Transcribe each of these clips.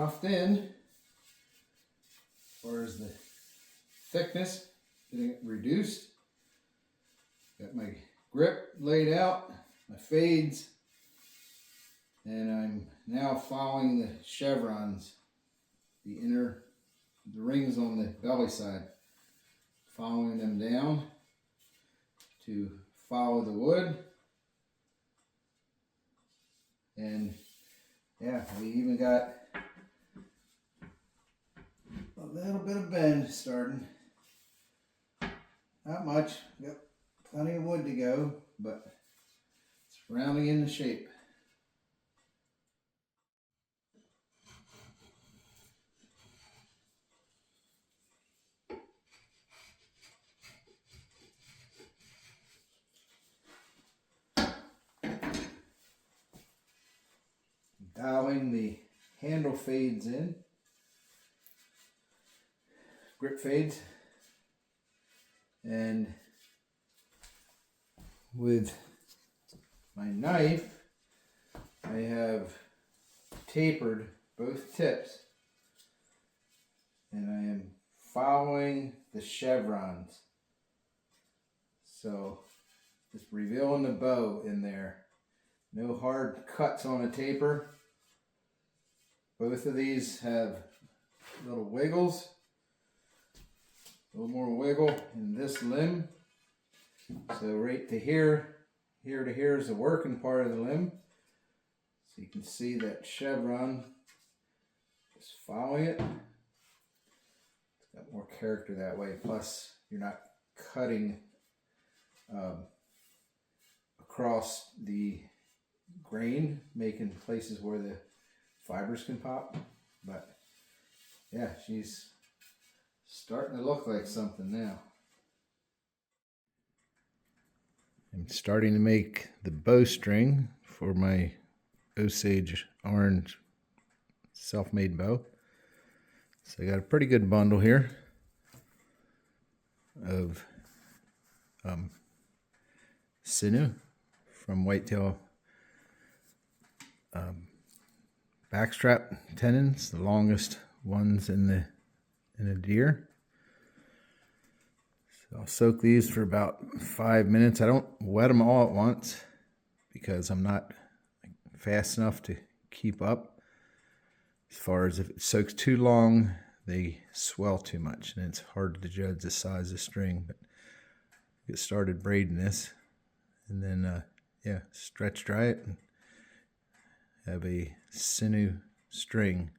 roughed in as far as the thickness, getting it reduced. Got my grip laid out, my fades, and I'm now following the chevrons, the rings on the belly side, following them down to follow the wood. And yeah, we even got a little bit of bend starting. Not much, got plenty of wood to go, but it's rounding into shape. Dialing the handle fades in, grip fades, and with my knife I have tapered both tips and I am following the chevrons, so just revealing the bow in there. No hard cuts on a taper. Both of these have little wiggles, a little more wiggle in this limb. So right to here to here is the working part of the limb. So you can see that chevron, just following it. It's got more character that way. Plus you're not cutting across the grain, making places where the fibers can pop. But yeah, she's starting to look like something now. I'm starting to make the bowstring for my Osage Orange self-made bow. So I got a pretty good bundle here of sinew from whitetail backstrap tendons, the longest ones in a deer. So I'll soak these for about 5 minutes. I don't wet them all at once because I'm not fast enough to keep up. As far as if it soaks too long, they swell too much and it's hard to judge the size of the string. But get started braiding this and then yeah, stretch dry it and have a sinew string.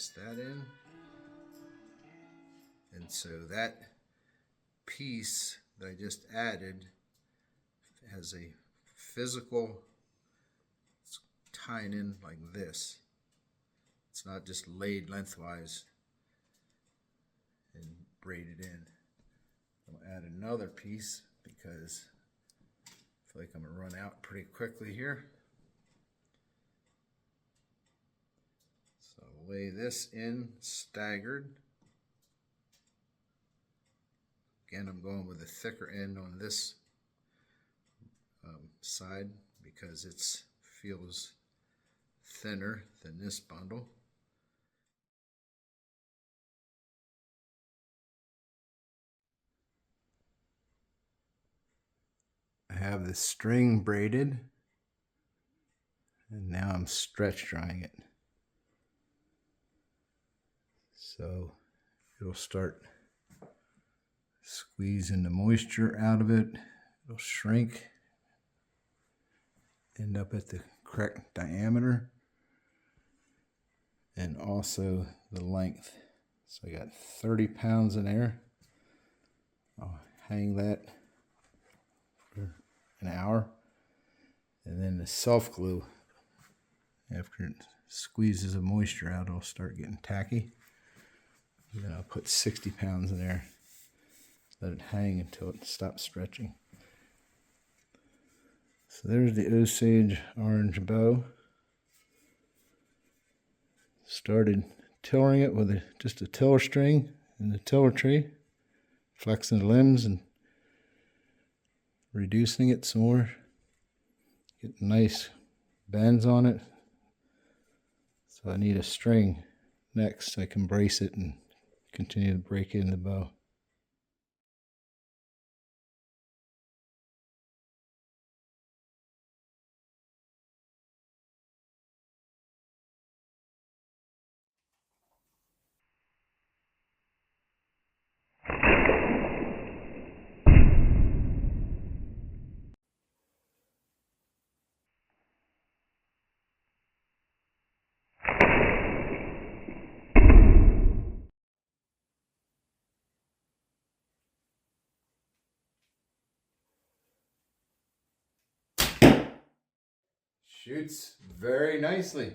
twist that in. And so that piece that I just added has a physical, it's tying in like this. It's not just laid lengthwise and braided in. I'll add another piece because I feel like I'm gonna run out pretty quickly here. So I'll lay this in staggered. Again, I'm going with a thicker end on this side because it feels thinner than this bundle. I have the string braided, and now I'm stretch drying it. So it'll start squeezing the moisture out of it. It'll shrink, end up at the correct diameter, and also the length. So I got 30 pounds in there. I'll hang that for an hour, and then the self glue, after it squeezes the moisture out, it'll start getting tacky. And then I'll put 60 pounds in there, let it hang until it stops stretching. So there's the Osage Orange bow. Started tillering it with just a tiller string in the tiller tree, flexing the limbs and reducing it some more. Get nice bends on it. So I need a string next so I can brace it and continue to break in the bow. Shoots very nicely.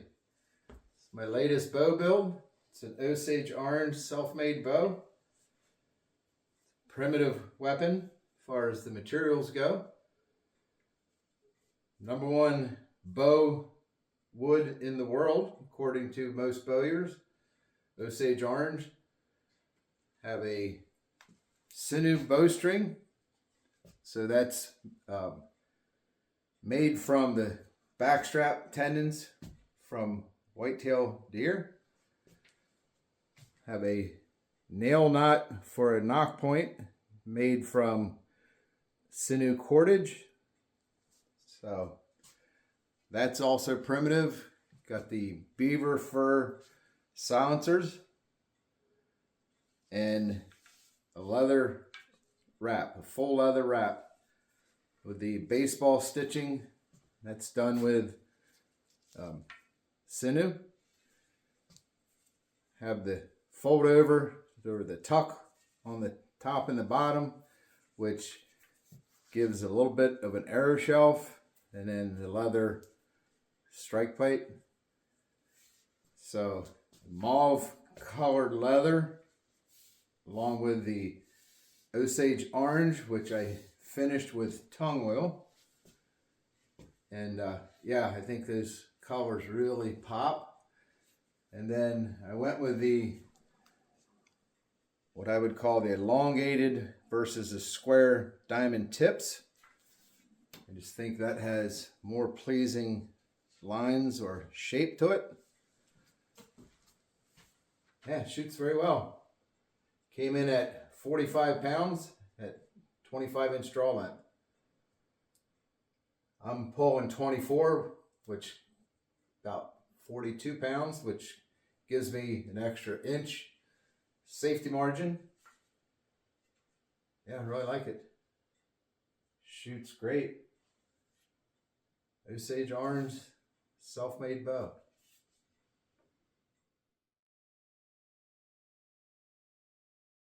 It's my latest bow build. It's an Osage Orange self-made bow. Primitive weapon as far as the materials go. #1 bow wood in the world, according to most bowyers. Osage Orange have a sinew bowstring. So that's made from the backstrap tendons from whitetail deer. Have a nail knot for a knock point made from sinew cordage. So that's also primitive. Got the beaver fur silencers and a leather wrap, a full leather wrap with the baseball stitching. That's done with sinew. Have the fold over or the tuck on the top and the bottom, which gives a little bit of an arrow shelf, and then the leather strike plate. So mauve colored leather along with the Osage Orange, which I finished with tung oil. And yeah, I think those colors really pop. And then I went with what I would call the elongated versus the square diamond tips. I just think that has more pleasing lines or shape to it. Yeah, it shoots very well. Came in at 45 pounds at 25-inch draw length. I'm pulling 24, which about 42 pounds, which gives me an extra inch safety margin. Yeah, I really like it. Shoots great. Osage Orange self-made bow.